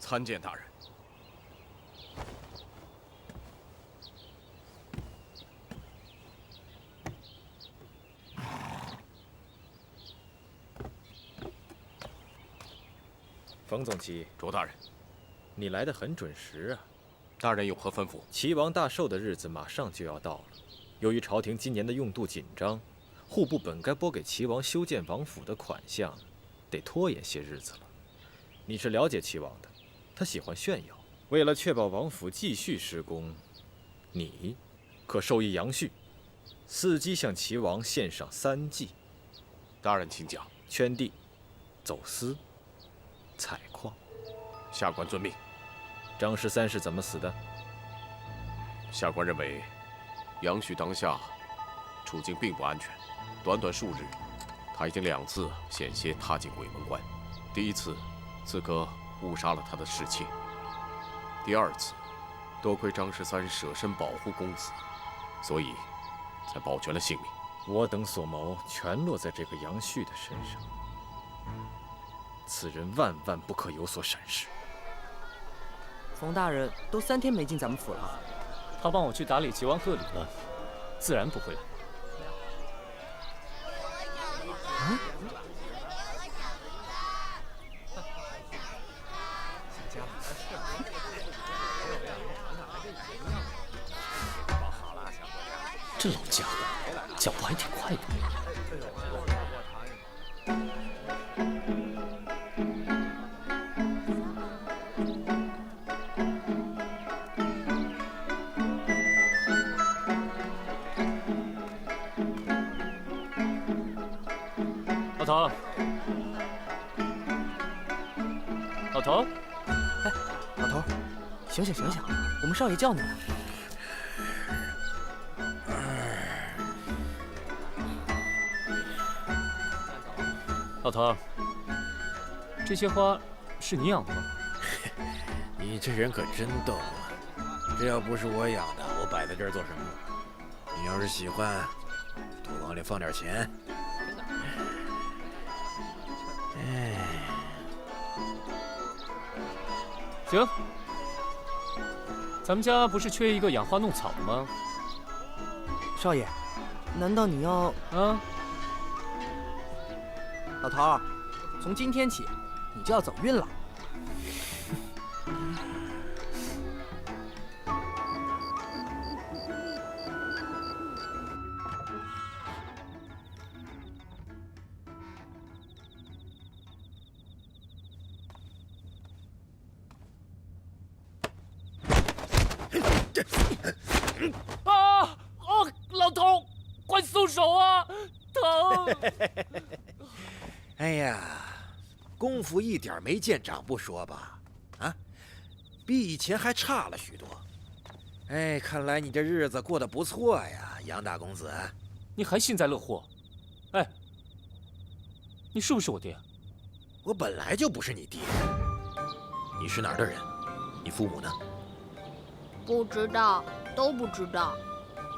参见大人。冯总旗，卓大人，你来得很准时啊。大人有何吩咐？齐王大寿的日子马上就要到了，由于朝廷今年的用度紧张，户部本该拨给齐王修建王府的款项，得拖延些日子了。你是了解齐王的，他喜欢炫耀。为了确保王府继续施工，你可授意杨旭伺机向齐王献上3计：大人请讲。圈地、走私、采矿。下官遵命。张13是怎么死的？下官认为，杨旭当下处境并不安全。短短数日，他已经2次险些踏进鬼门关。第一次，刺客误杀了他的侍妾；第2次，多亏张13舍身保护公子，所以才保全了性命。我等所谋全落在这个杨旭的身上，此人万万不可有所闪失。冯大人都3天没进咱们府了，他帮我去打理吉王贺礼了，自然不会来。这老家伙脚步还挺快的。老头，老头，哎，老头，醒醒醒醒，我们少爷叫你了。老头，这些花是你养的吗？你这人可真逗啊！这要不是我养的，我摆在这儿做什么？你要是喜欢，多往里放点钱。哎，行，咱们家不是缺一个养花弄草的吗？少爷，难道你要……啊？老头儿，从今天起，你就要走运了。啊！哦，老头，快松手啊！疼！哎呀，功夫一点没见长不说吧，啊，比以前还差了许多。哎，看来你这日子过得不错呀，杨大公子。你还幸灾乐祸？哎，你是不是我爹？我本来就不是你爹。你是哪儿的人？你父母呢？不知道，都不知道。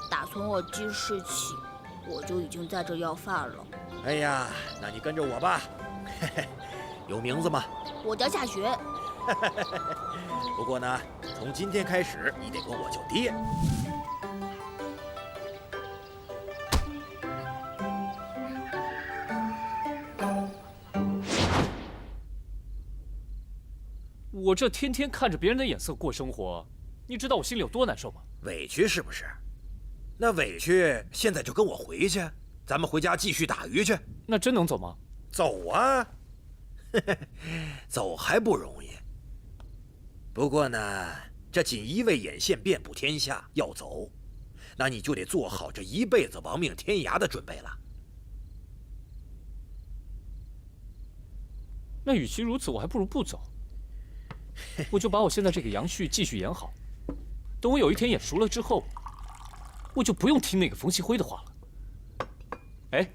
打从我记事起，我就已经在这要饭了。哎呀，那你跟着我吧。嘿嘿，有名字吗？我叫夏雪。不过呢，从今天开始，你得管我叫爹。我这天天看着别人的眼色过生活，你知道我心里有多难受吗？委屈是不是？那委屈现在就跟我回去，咱们回家继续打鱼去。那真能走吗？走啊，走还不容易。不过呢，这锦衣卫眼线遍布天下，要走，那你就得做好这一辈子亡命天涯的准备了。那与其如此，我还不如不走。我就把我现在这个杨旭继续演好，等我有一天演熟了之后，我就不用听那个冯锡辉的话了。哎，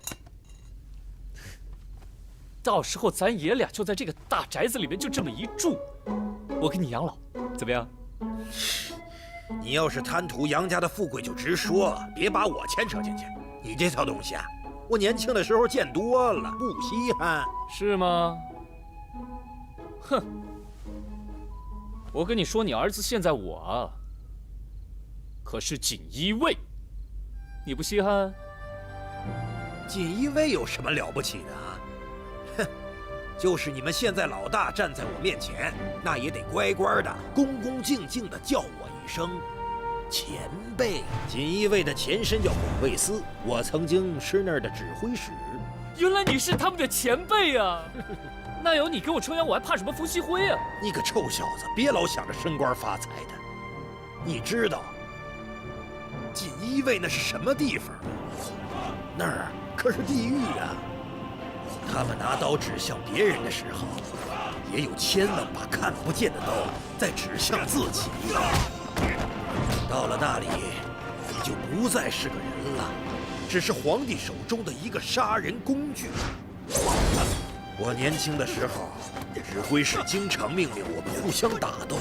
到时候咱爷俩就在这个大宅子里面就这么一住，我给你养老，怎么样？你要是贪图杨家的富贵就直说，别把我牵扯进去。你这套东西啊，我年轻的时候见多了，不稀罕。是吗？哼，我跟你说，你儿子现在我啊，可是锦衣卫，你不稀罕？锦衣卫有什么了不起的啊？哼，就是你们现在老大站在我面前，那也得乖乖的、恭恭敬敬的叫我一声前辈。锦衣卫的前身叫广卫司，我曾经是那儿的指挥使。原来你是他们的前辈啊！那有你给我撑腰，我还怕什么冯锡辉啊？你个臭小子，别老想着升官发财的。你知道锦衣卫那是什么地方吗？那儿可是地狱啊！他们拿刀指向别人的时候，也有千万把看不见的刀在指向自己。到了那里，你就不再是个人了，只是皇帝手中的一个杀人工具。我年轻的时候，指挥使经常命令我们互相打斗，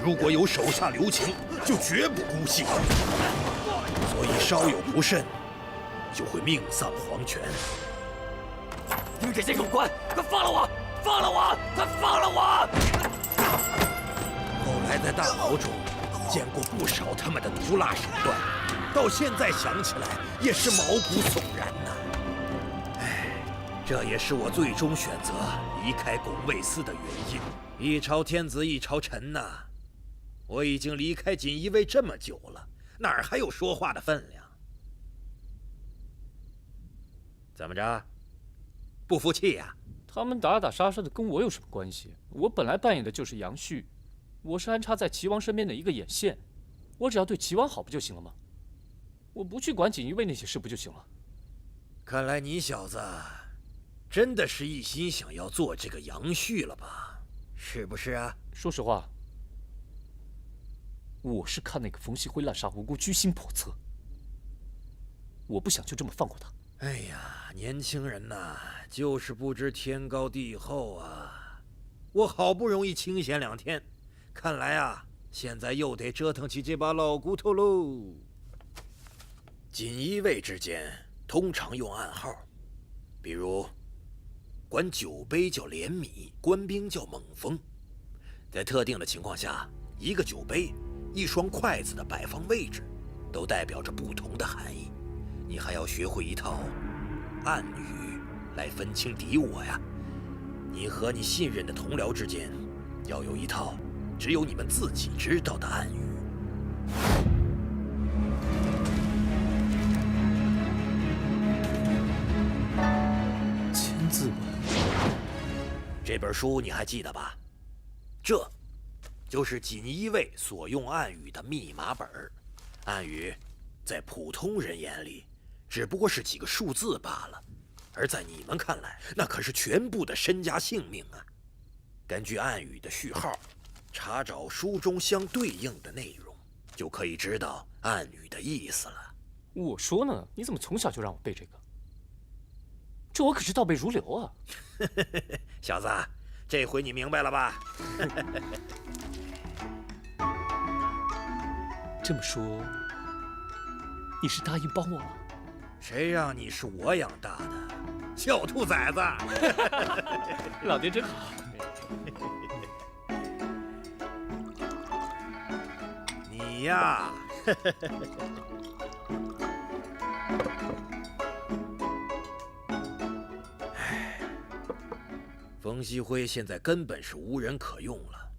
如果有手下留情，就绝不姑息，所以稍有不慎，就会命丧黄泉。你们这些狗官，快放了我！放了我！快放了我！后来在大牢中见过不少他们的毒辣手段，到现在想起来也是毛骨悚然呐。唉，这也是我最终选择离开拱卫司的原因。一朝天子一朝臣呐，我已经离开锦衣卫这么久了，哪儿还有说话的分量？怎么着？不服气呀？他们打打杀杀的，跟我有什么关系？我本来扮演的就是杨旭，我是安插在齐王身边的一个眼线，我只要对齐王好不就行了吗？我不去管锦衣卫那些事不就行了？看来你小子真的是一心想要做这个杨旭了吧？是不是啊？说实话，我是看那个冯锡辉滥杀无辜，居心叵测，我不想就这么放过他。哎呀，年轻人呐，就是不知天高地厚啊！我好不容易清闲2天，看来啊，现在又得折腾起这把老骨头喽。锦衣卫之间通常用暗号，比如管酒杯叫连米，官兵叫猛风。在特定的情况下，一个酒杯、一双筷子的摆放位置，都代表着不同的含义。你还要学会一套暗语来分清敌我呀。你和你信任的同僚之间要有一套只有你们自己知道的暗语。千字文，这本书你还记得吧？这就是锦衣卫所用暗语的密码本。暗语在普通人眼里只不过是几个数字罢了，而在你们看来，那可是全部的身家性命啊！根据暗语的序号，查找书中相对应的内容，就可以知道暗语的意思了。我说呢，你怎么从小就让我背这个？这我可是倒背如流啊！小子，这回你明白了吧？这么说，你是答应帮我了？谁让你是我养大的，小兔崽子！老爹真好。你呀，唉，冯锡辉现在根本是无人可用了。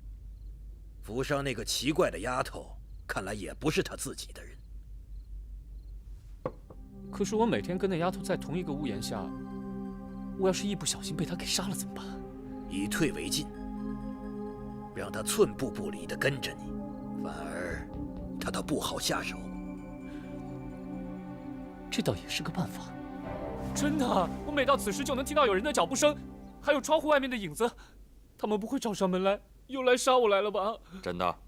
府上那个奇怪的丫头，看来也不是他自己的人。可是我每天跟那丫头在同一个屋檐下，我要是一不小心被她给杀了怎么办？以退为进，让她寸步不离地跟着你，反而她倒不好下手。这倒也是个办法。真的，我每到此时就能听到有人的脚步声，还有窗户外面的影子。他们不会找上门来，又来杀我来了吧？真的，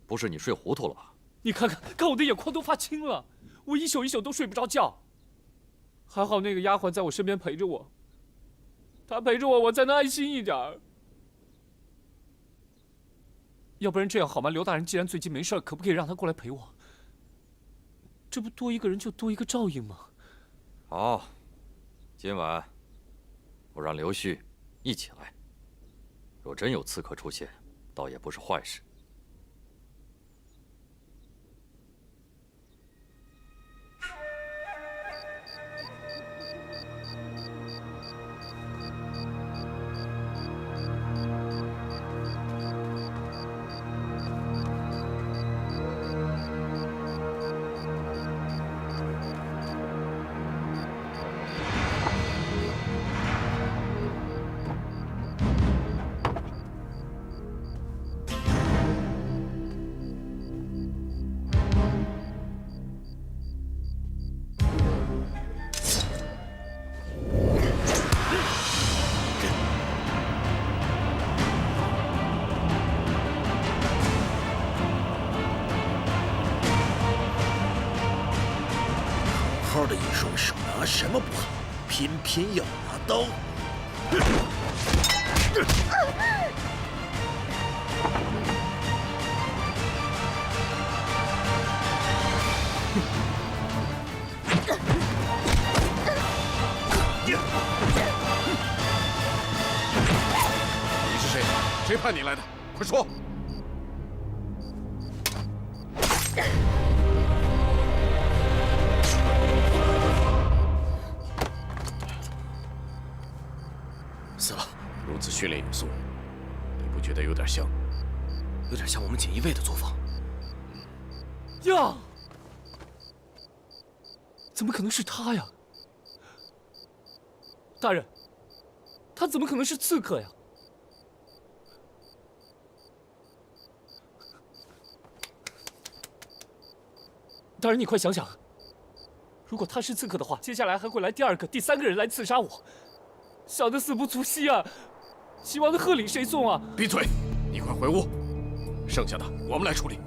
不是你睡糊涂了吧？你看看，看我的眼眶都发青了。我一宿一宿都睡不着觉，还好那个丫鬟在我身边陪着我，她陪着我，我才能安心一点儿。要不然这样好吗？刘大人既然最近没事，可不可以让他过来陪我？这不多一个人就多一个照应吗？好，今晚我让刘旭一起来。若真有刺客出现，倒也不是坏事。好好的一双手拿什么不好，偏偏要拿刀。你是谁？谁派你来的？快说！死了，如此训练有素，你不觉得有点像？有点像我们锦衣卫的作风。呀！怎么可能是他呀？大人，他怎么可能是刺客呀？大人，你快想想，如果他是刺客的话，接下来还会来第二个、第三个人来刺杀我，小的死不足惜啊！齐王的贺礼谁送啊？闭嘴！你快回屋，剩下的我们来处理。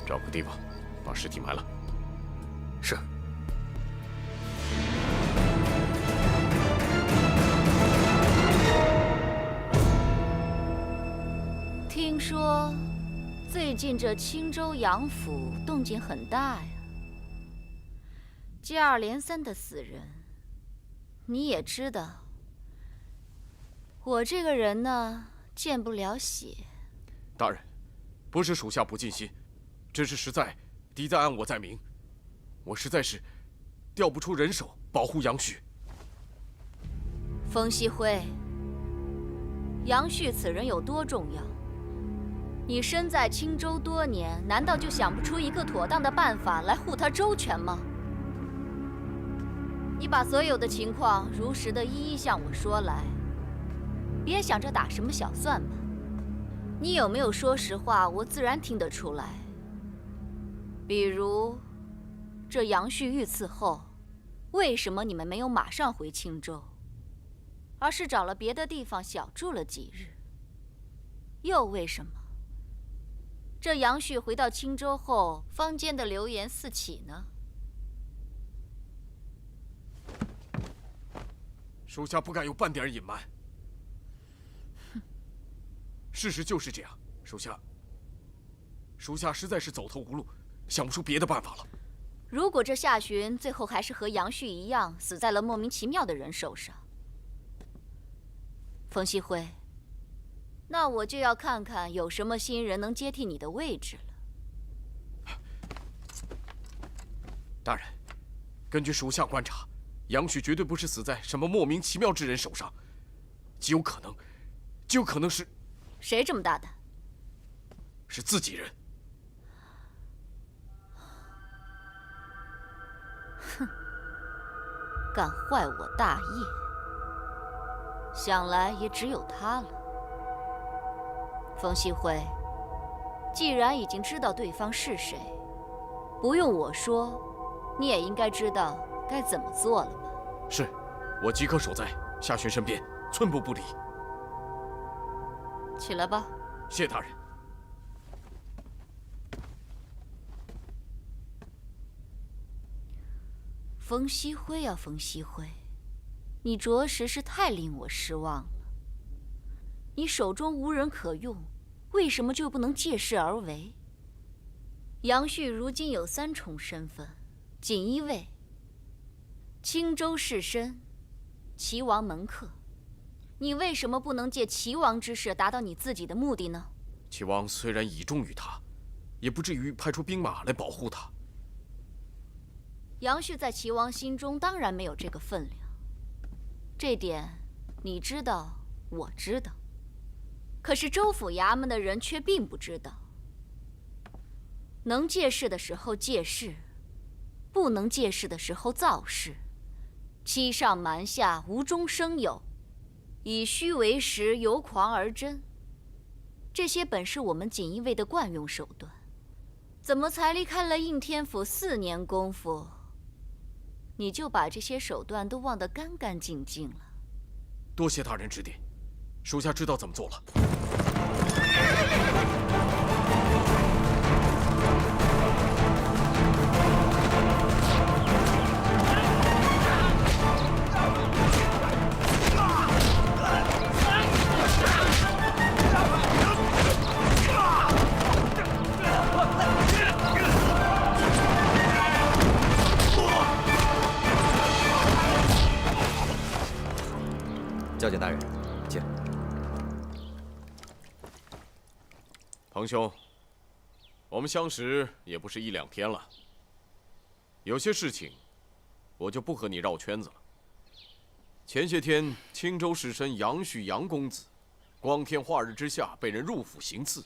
找个地方把尸体埋了。是。听说最近这青州杨府动静很大呀，接二连三的死人。你也知道，我这个人呢，见不了血。大人，不是属下不尽心，只是实在敌在暗，我在明，我实在是调不出人手保护杨旭。风夕辉，杨旭此人有多重要？你身在青州多年，难道就想不出一个妥当的办法来护他周全吗？你把所有的情况如实的一一向我说来，别想着打什么小算盘。你有没有说实话，我自然听得出来。比如，这杨旭遇刺后，为什么你们没有马上回青州，而是找了别的地方小住了几日？又为什么？这杨旭回到青州后，坊间的流言四起呢？属下不敢有半点隐瞒。事实就是这样，属下实在是走投无路，想不出别的办法了。如果这夏寻最后还是和杨旭一样，死在了莫名其妙的人手上，冯锡辉，那我就要看看有什么新人能接替你的位置了。大人，根据属下观察，杨旭绝对不是死在什么莫名其妙之人手上，极有可能是……谁这么大胆？是自己人。哼，敢坏我大业，想来也只有他了。冯锡辉，既然已经知道对方是谁，不用我说，你也应该知道该怎么做了吧？是，我即刻守在夏寻身边，寸步不离。起来吧。谢大人。冯锡辉啊，冯锡辉，你着实是太令我失望了。你手中无人可用，为什么就不能借势而为？杨旭如今有3重身份：锦衣卫、青州士绅、齐王门客。你为什么不能借齐王之事达到你自己的目的呢？齐王虽然倚重于他，也不至于派出兵马来保护他。杨旭在齐王心中当然没有这个分量，这点你知道，我知道。可是州府衙门的人却并不知道。能借势的时候借势，不能借势的时候造势，欺上瞒下，无中生有，以虚为实，由狂而真。这些本是我们锦衣卫的惯用手段，怎么才离开了应天府4年功夫，你就把这些手段都忘得干干净净了？多谢大人指点，属下知道怎么做了。教检大人，请。彭兄，我们相识也不是1、2天了，有些事情我就不和你绕圈子了。前些天，青州士绅杨旭杨公子，光天化日之下被人入府行刺，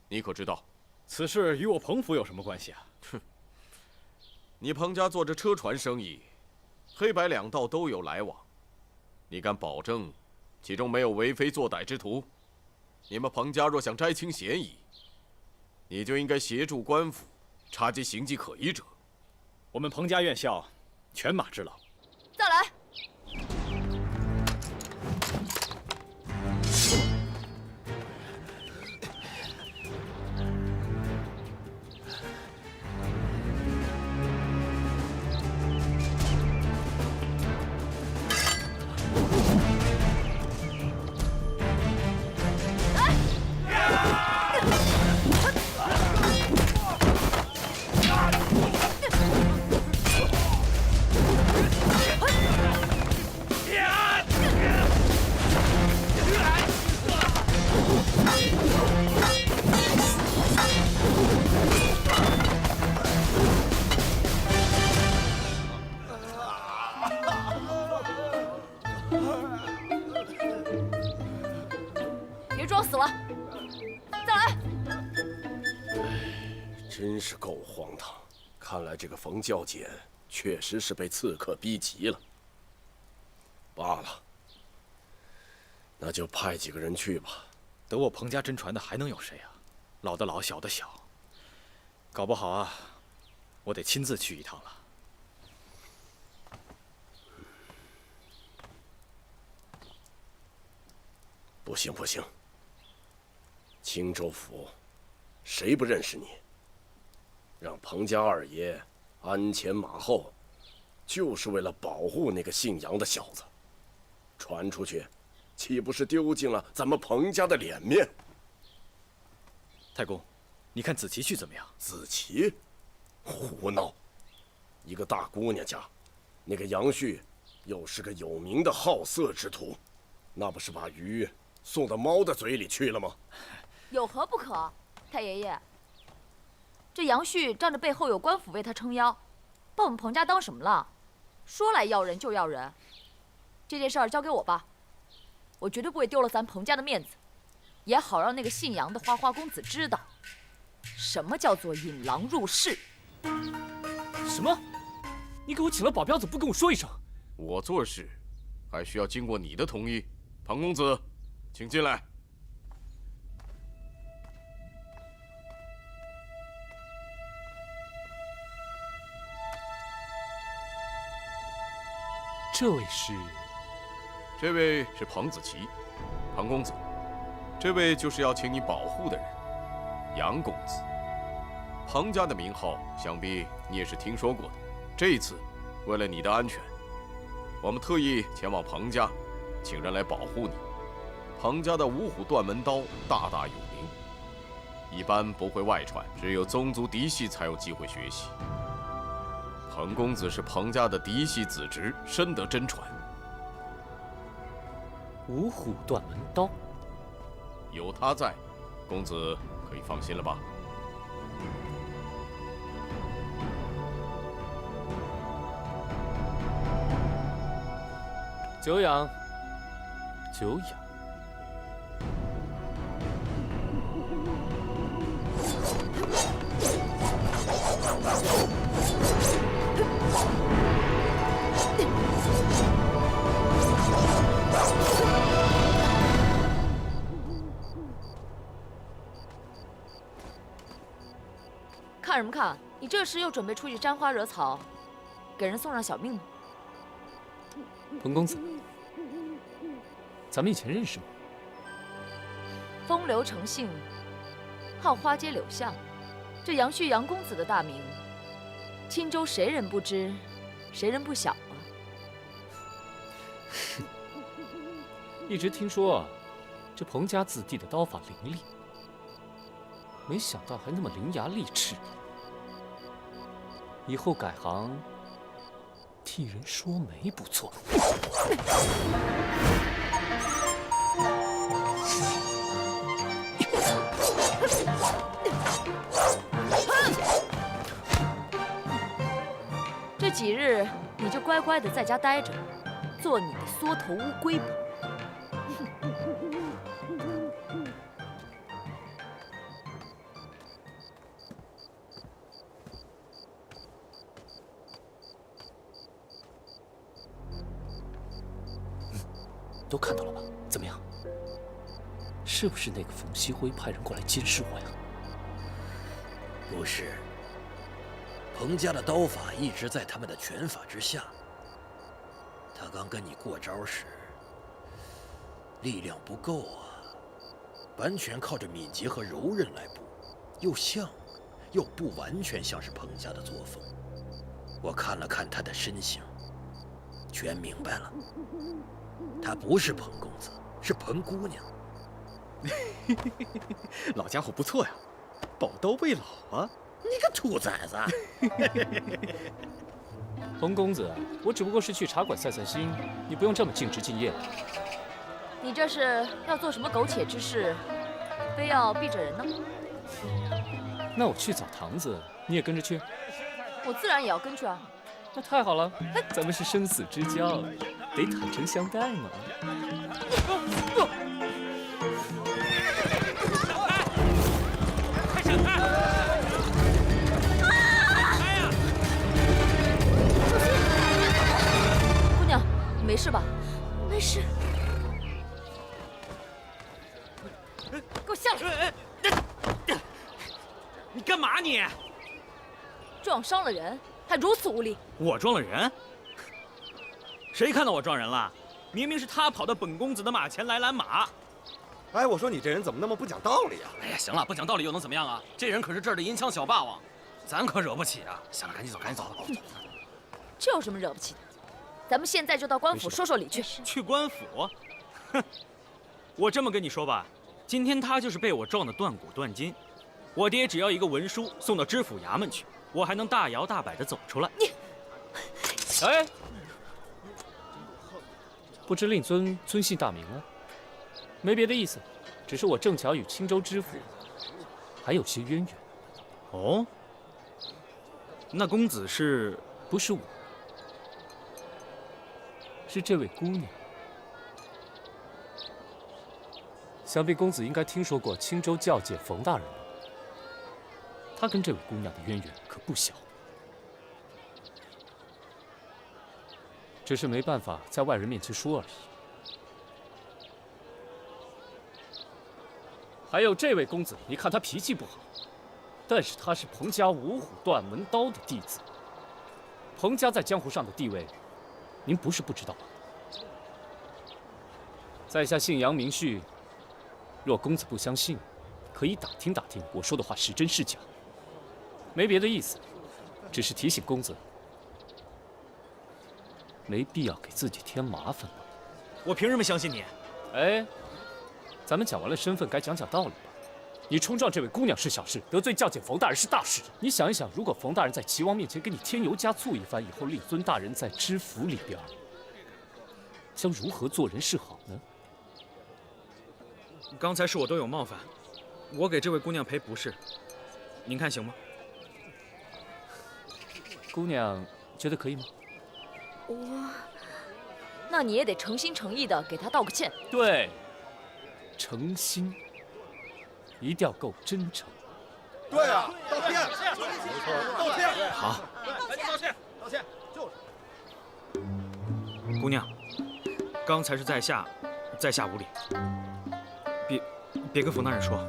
你可知道？此事与我彭府有什么关系啊？哼，你彭家做着车船生意，黑白2道都有来往，你敢保证其中没有为非作歹之徒？你们彭家若想摘清嫌疑，你就应该协助官府查缉形迹可疑者。我们彭家院校犬马之劳。再来。别装死了，再来！真是够荒唐！看来这个冯教检确实是被刺客逼急了。罢了，那就派几个人去吧。得我彭家真传的还能有谁啊？老的老，小的小，搞不好啊，我得亲自去一趟了。不行不行，青州府谁不认识你？让彭家二爷鞍前马后，就是为了保护那个姓杨的小子。传出去，岂不是丢尽了咱们彭家的脸面？太公，你看子琪去怎么样？子琪？胡闹！一个大姑娘家，那个杨旭又是个有名的好色之徒，那不是把鱼送到猫的嘴里去了吗？有何不可？太爷爷，这杨旭仗着背后有官府为他撑腰，把我们彭家当什么了？说来要人就要人，这件事儿交给我吧，我绝对不会丢了咱彭家的面子，也好让那个姓杨的花花公子知道，什么叫做引狼入室。什么？你给我请了保镖，怎么不跟我说一声？我做事还需要经过你的同意。庞公子，请进来。这位是？这位是彭子琪，庞公子。这位就是要请你保护的人，杨公子。彭家的名号，想必你也是听说过的。这一次，为了你的安全，我们特意前往彭家，请人来保护你。彭家的五虎断门刀大大有名，一般不会外传，只有宗族嫡系才有机会学习。彭公子是彭家的嫡系子侄，深得真传。五虎断门刀，有他在，公子可以放心了吧？久仰，久仰。看什么看？你这时又准备出去沾花惹草，给人送上小命吗？彭公子，咱们以前认识吗？风流成性，好花街柳巷，这杨旭杨公子的大名，青州谁人不知，谁人不晓啊？一直听说这彭家子弟的刀法凌厉，没想到还那么伶牙俐齿。以后改行替人说媒不错。这几日你就乖乖的在家待着，做你的缩头乌龟吧。都看到了吧？怎么样？是不是那个冯锡辉派人过来监视我呀？不是，彭家的刀法一直在他们的拳法之下。他刚跟你过招时，力量不够啊，完全靠着敏捷和柔韧来补，又像，又不完全像是彭家的作风。我看了看他的身形，全明白了。他不是彭公子，是彭姑娘。老家伙不错呀，宝刀未老啊！你个兔崽子！彭公子，我只不过是去茶馆散散心，你不用这么尽职敬业。你这是要做什么苟且之事，非要避着人呢？那我去澡堂子，你也跟着去？我自然也要跟去啊。那太好了，咱们是生死之交，得坦诚相待嘛。快闪开！姑娘，你没事吧？没事。给我下来！你干嘛你？撞伤了人，还如此无礼！我撞了人？谁看到我撞人了？明明是他跑到本公子的马前来拦马。哎，我说你这人怎么那么不讲道理啊？哎呀，行了，不讲道理又能怎么样啊？这人可是这儿的银枪小霸王，咱可惹不起啊！行了，赶紧走，赶紧走。这有什么惹不起的？咱们现在就到官府说说理去。去官府？哼！我这么跟你说吧，今天他就是被我撞得断骨断筋，我爹只要一个文书送到知府衙门去，我还能大摇大摆地走出来。你，哎，不知令尊尊姓大名啊？没别的意思，只是我正巧与青州知府还有些渊源。哦，那公子是？不是我，是这位姑娘。想必公子应该听说过青州教界冯大人吧？他跟这位姑娘的渊源可不小，只是没办法在外人面前说而已。还有这位公子，你看他脾气不好，但是他是彭家五虎断门刀的弟子。彭家在江湖上的地位，您不是不知道吧？在下姓杨名旭，若公子不相信，可以打听打听我说的话是真是假。没别的意思，只是提醒公子，没必要给自己添麻烦了。我凭什么相信你？哎，咱们讲完了身份，该讲讲道理吧。你冲撞这位姑娘是小事，得罪教检冯大人是大事。你想一想，如果冯大人在齐王面前给你添油加醋一番，以后令尊大人在知府里边，将如何做人是好呢？刚才是我都有冒犯，我给这位姑娘赔不是，您看行吗？姑娘觉得可以吗？那你也得诚心诚意的给她道个歉。对，诚心，一定要够真诚。对啊，道歉，没错，道歉。好，道歉，就是。姑娘，刚才是在下无礼，别跟冯大人说。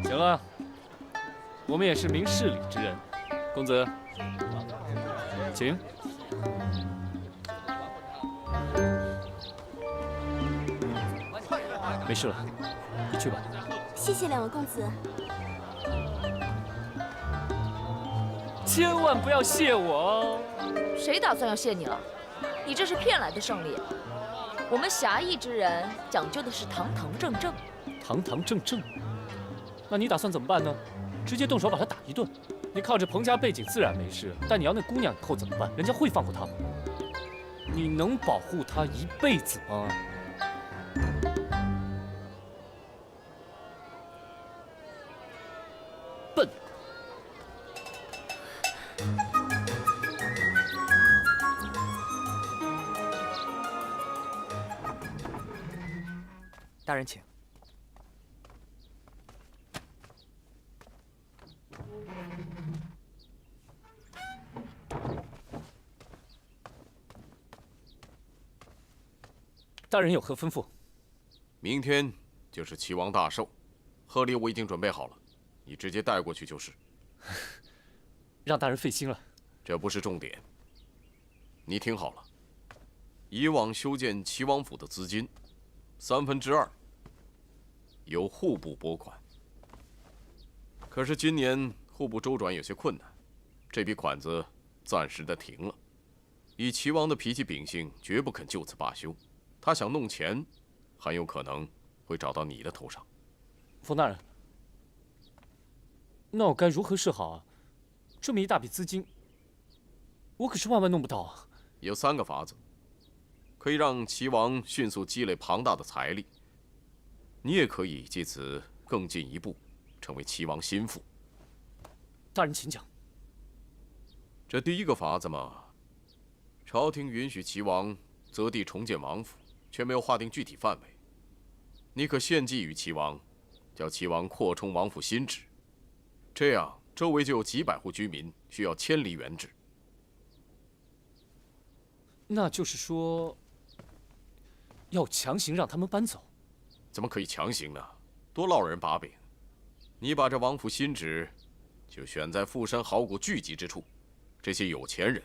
行了，我们也是明事理之人，公子，请。没事了，你去吧。谢谢两位公子。千万不要谢我哦！谁打算要谢你了？你这是骗来的胜利。我们侠义之人讲究的是堂堂正正。堂堂正正？那你打算怎么办呢？直接动手把他打一顿？你靠着彭家背景自然没事，但你要那姑娘以后怎么办？人家会放过她吗？你能保护她一辈子吗？笨！大人请。大人有何吩咐？明天就是齐王大寿，贺礼我已经准备好了，你直接带过去就是。让大人费心了。这不是重点。你听好了，以往修建齐王府的资金2/3由户部拨款，可是今年户部周转有些困难，这笔款子暂时的停了。以齐王的脾气秉性，绝不肯就此罢休。他想弄钱，很有可能会找到你的头上。冯大人，那我该如何是好啊？这么一大笔资金，我可是万万弄不到啊！有3个法子，可以让齐王迅速积累庞大的财力。你也可以借此更进一步，成为齐王心腹。大人请讲。这第1个法子嘛，朝廷允许齐王择地重建王府，却没有划定具体范围。你可献计于齐王，叫齐王扩充王府新址，这样周围就有几百户居民需要迁离原址。那就是说，要强行让他们搬走？怎么可以强行呢？多落人把柄。你把这王府新址就选在富山好贾聚集之处，这些有钱人，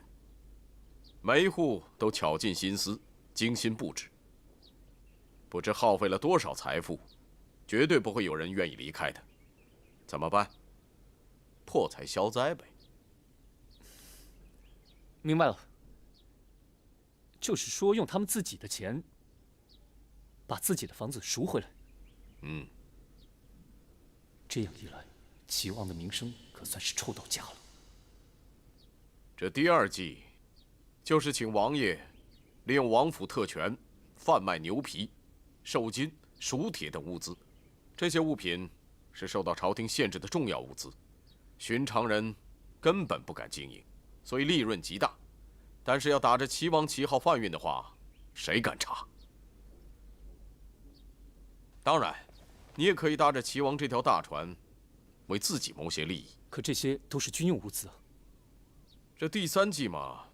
每一户都巧尽心思，精心布置。不知耗费了多少财富，绝对不会有人愿意离开的。怎么办？破财消灾呗。明白了。就是说，用他们自己的钱，把自己的房子赎回来。嗯。这样一来，齐王的名声可算是臭到家了。这第2计，就是请王爷利用王府特权，贩卖牛皮、寿金、熟铁等物资。这些物品是受到朝廷限制的重要物资，寻常人根本不敢经营，所以利润极大。但是要打着齐王旗号贩运的话，谁敢查？当然，你也可以搭着齐王这条大船，为自己谋些利益。可这些都是军用物资啊。这第3计嘛，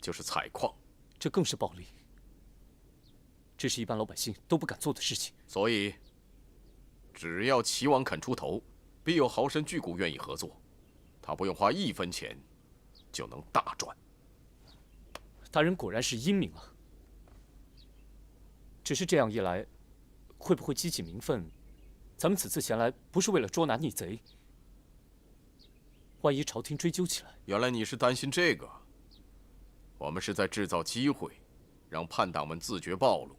就是采矿，这更是暴利。这是一般老百姓都不敢做的事情。所以，只要齐王肯出头，必有豪绅巨贾愿意合作。他不用花1分钱，就能大赚。大人果然是英明啊！只是这样一来，会不会激起民愤？咱们此次前来不是为了捉拿逆贼，万一朝廷追究起来……原来你是担心这个。我们是在制造机会，让叛党们自觉暴露。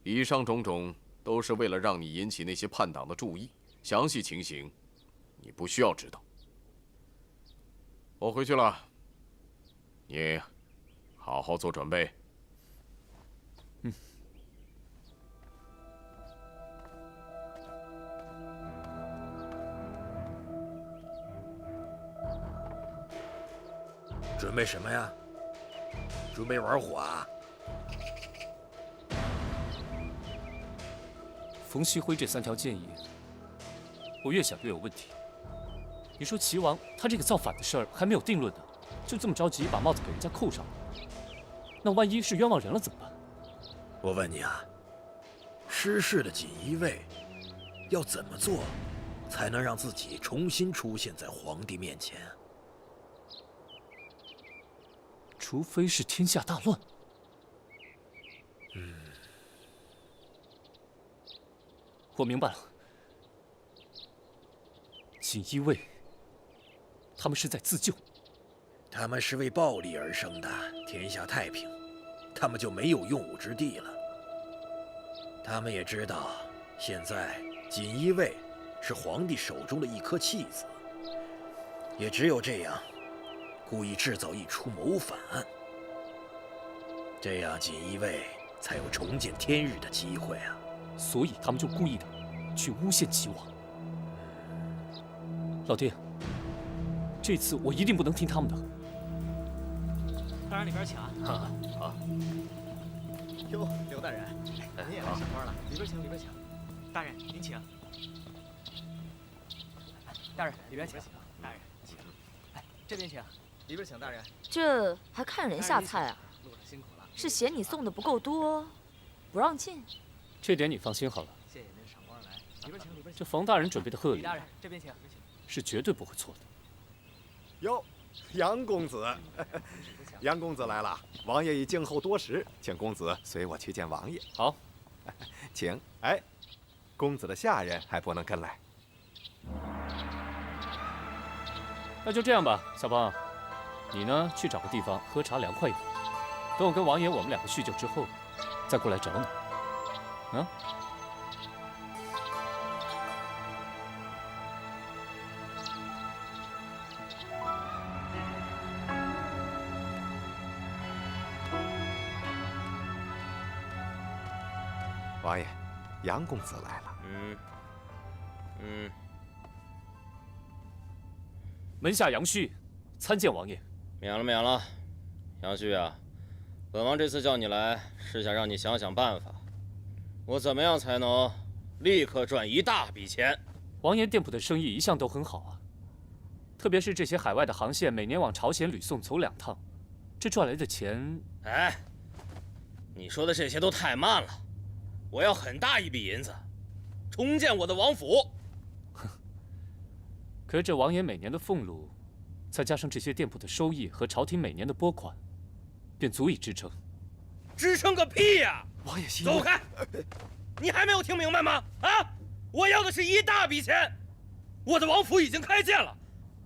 以上种种，都是为了让你引起那些叛党的注意。详细情形，你不需要知道。我回去了，你好好做准备。准备什么呀？准备玩火啊？冯锡辉这3条建议，我越想越有问题。你说齐王他这个造反的事儿还没有定论呢，就这么着急把帽子给人家扣上了，那万一是冤枉人了怎么办？我问你啊，失势的锦衣卫要怎么做，才能让自己重新出现在皇帝面前？除非是天下大乱。我明白了，锦衣卫，他们是在自救。他们是为暴力而生的，天下太平，他们就没有用武之地了。他们也知道，现在锦衣卫是皇帝手中的一颗弃子，也只有这样，故意制造一出谋反案，这样锦衣卫才有重见天日的机会啊！所以他们就故意的去诬陷齐王。老爹，这次我一定不能听他们的。大人里边请啊！好。哟，刘大人，您也来赏花了，里边请，里边请。大人您请。大人里边请。大人请。哎，这边请，里边请大人。这还看人下菜啊？路上辛苦了。是嫌你送的不够多，不让进？这点你放心好了。谢谢您赏花来，里边请，里边请。这冯大人准备的贺礼，大人这边请，是绝对不会错的。哟，杨公子，杨公子来了，王爷已静候多时，请公子随我去见王爷。好，请。哎，公子的下人还不能跟来。那就这样吧，小胖，你呢去找个地方喝茶凉快一会儿。等我跟王爷我们2个叙旧之后，再过来找你。啊？王爷，杨公子来了。门下杨旭参见王爷。免了，免了。杨旭啊，本王这次叫你来，是想让你想想办法，我怎么样才能立刻赚一大笔钱？王爷店铺的生意一向都很好啊，特别是这些海外的航线，每年往朝鲜、吕宋走2趟，这赚来的钱……哎，你说的这些都太慢了，我要很大一笔银子，重建我的王府。可是这王爷每年的俸禄，再加上这些店铺的收益和朝廷每年的拨款，便足以支撑。支撑个屁呀！王爷息怒。走开！你还没有听明白吗？啊！我要的是一大笔钱，我的王府已经开建了，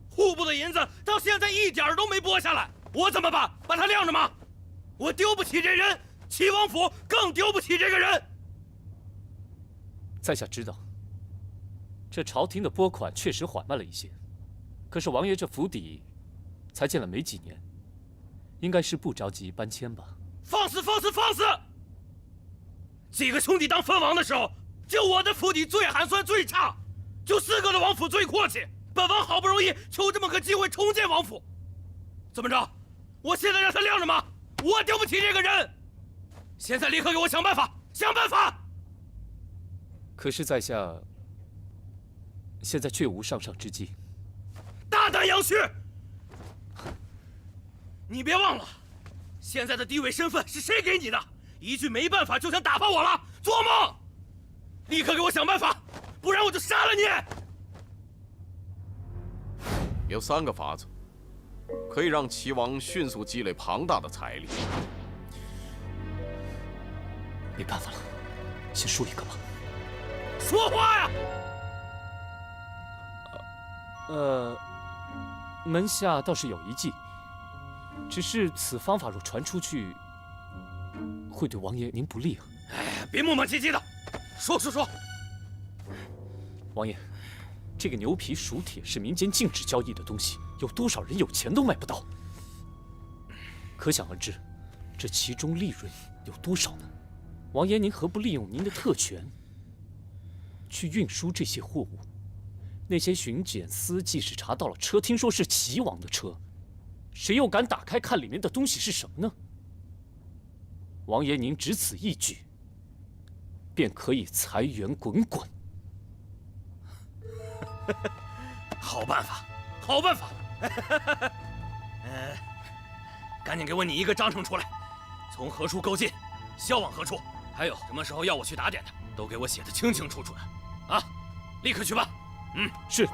户部的银子到现在一点都没拨下来，我怎么办？把它晾着吗？我丢不起这人，齐王府更丢不起这个人。在下知道，这朝廷的拨款确实缓慢了一些，可是王爷这府邸才建了没几年，应该是不着急搬迁吧？放肆！放肆！放肆！几个兄弟当藩王的时候，就我的府邸最寒酸最差，就4个的王府最阔气。本王好不容易求这么个机会重建王府，怎么着？我现在让他晾着吗？我丢不起这个人。现在立刻给我想办法，想办法！可是在下现在却无上上之计。大胆杨旭，你别忘了，现在的地位身份是谁给你的？一句没办法就想打发我了，做梦！立刻给我想办法，不然我就杀了你！有3个法子，可以让齐王迅速积累庞大的财力。没办法了，先说一个吧。说话呀！门下倒是有一计，只是此方法若传出去，会对王爷您不利啊。哎，别磨磨唧唧的，说。王爷，这个牛皮熟铁是民间禁止交易的东西，有多少人有钱都买不到？可想而知，这其中利润有多少呢？王爷，您何不利用您的特权，去运输这些货物？那些巡检司即使查到了车，听说是齐王的车，谁又敢打开看里面的东西是什么呢？王爷，您只此一举，便可以财源滚滚。好办法，好办法！赶紧给我拟一个章程出来，从何处购进，销往何处，还有什么时候要我去打点的，都给我写得清清楚楚的，啊！立刻去办。是。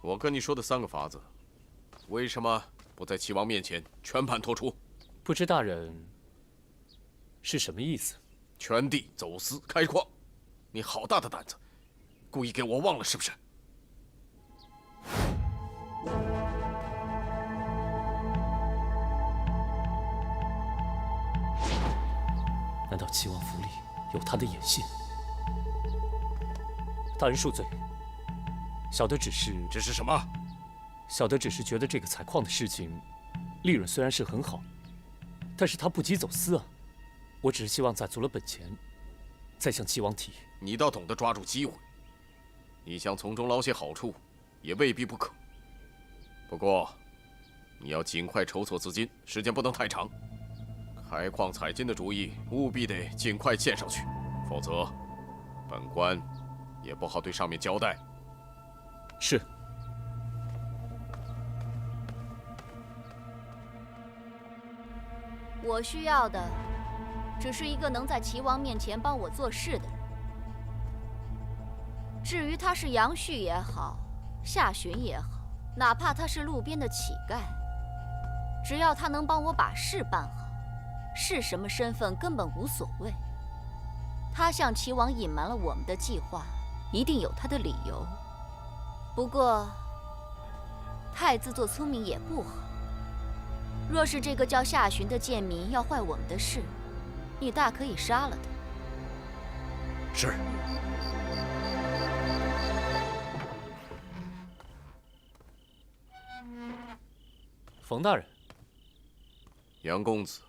我跟你说的3个法子，为什么不在齐王面前全盘托出？不知大人是什么意思？圈地、走私、开矿，你好大的胆子！故意给我忘了是不是？难道齐王府里有他的眼线？大人恕罪，小的只是什么？小的只是觉得这个采矿的事情，利润虽然是很好，但是他不及走私啊。我只是希望攒足了本钱，再向齐王提。你倒懂得抓住机会，你想从中捞些好处，也未必不可。不过，你要尽快筹措资金，时间不能太长。开矿采金的主意务必得尽快献上去，否则，本官也不好对上面交代。是。我需要的，只是一个能在齐王面前帮我做事的人。至于他是杨旭也好，夏巡也好，哪怕他是路边的乞丐，只要他能帮我把事办好，是什么身份根本无所谓。他向齐王隐瞒了我们的计划，一定有他的理由。不过，太自作聪明也不好。若是这个叫夏巡的贱民要坏我们的事，你大可以杀了他。是。冯大人，杨公子，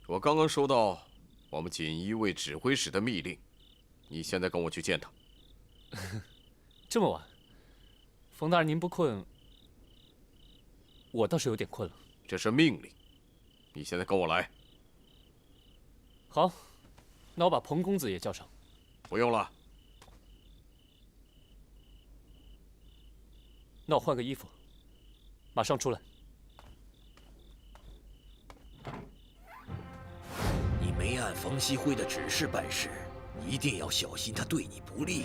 我刚刚收到我们锦衣卫指挥使的密令，你现在跟我去见他。这么晚，冯大人您不困？我倒是有点困了。这是命令，你现在跟我来。好，那我把彭公子也叫上。不用了。那我换个衣服，马上出来。你没按冯锡辉的指示办事，一定要小心他对你不利。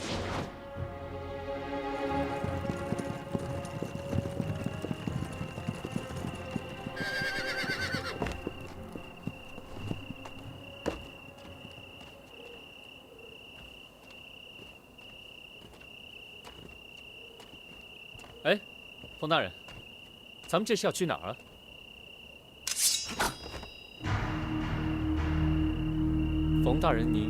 哎，冯大人，咱们这是要去哪儿啊？冯大人，您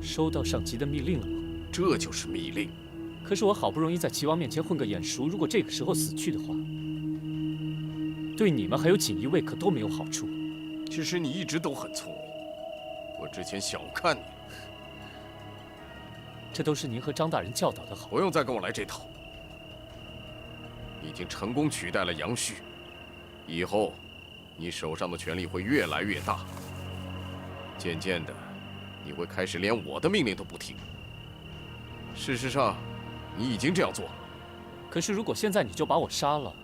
收到上级的密令了吗？这就是密令。可是我好不容易在齐王面前混个眼熟，如果这个时候死去的话，对你们还有锦衣卫可都没有好处。其实你一直都很聪明，我之前小看你了。这都是您和张大人教导的好。不用再跟我来这套。你已经成功取代了杨旭，以后你手上的权力会越来越大。渐渐的，你会开始连我的命令都不听。事实上，你已经这样做了。可是如果现在你就把我杀了，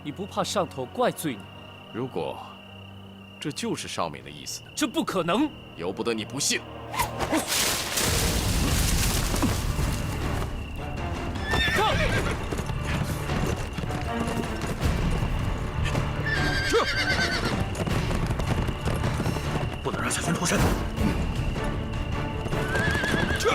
你不怕上头怪罪你吗？如果这就是上面的意思呢？这不可能，由不得你不信。不能让夏巡脱身。撤！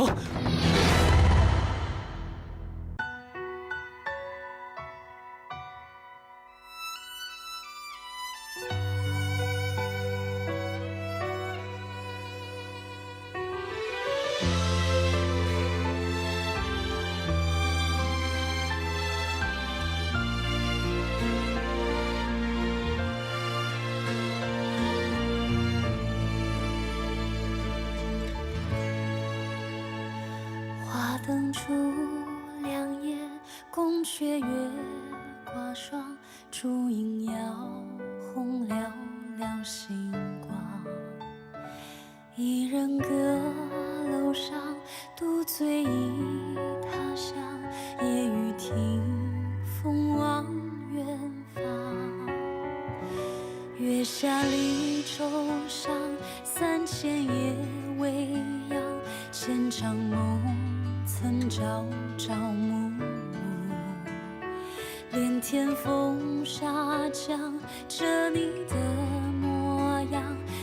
花灯初两夜，宫阙月挂霜，烛影摇红寥寥星光。一人阁楼上，独醉忆他乡。夜雨听风望远方。月下离舟上，3000夜未央。千场梦曾朝朝暮暮，连天风沙降，着你的模样。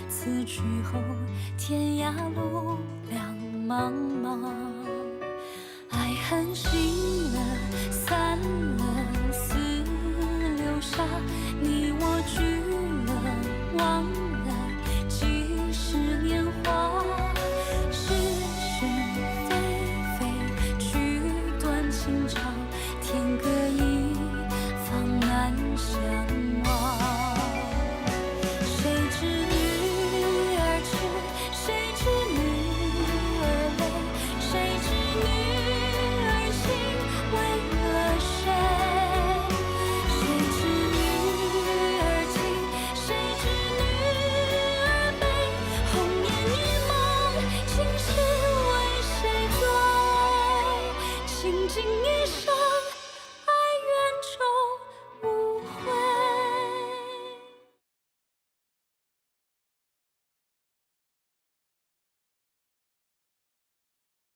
此去后，天涯路两茫茫。爱恨醒了，散了，似流沙。你我聚了，忘了，几十年华。是是非非，曲断情长，天各一方，难相忘。谁知女儿痴，谁知女儿泪，谁知女儿情为了谁？谁知女儿情，谁知女儿悲？红颜一梦，今世为谁醉？倾尽一生。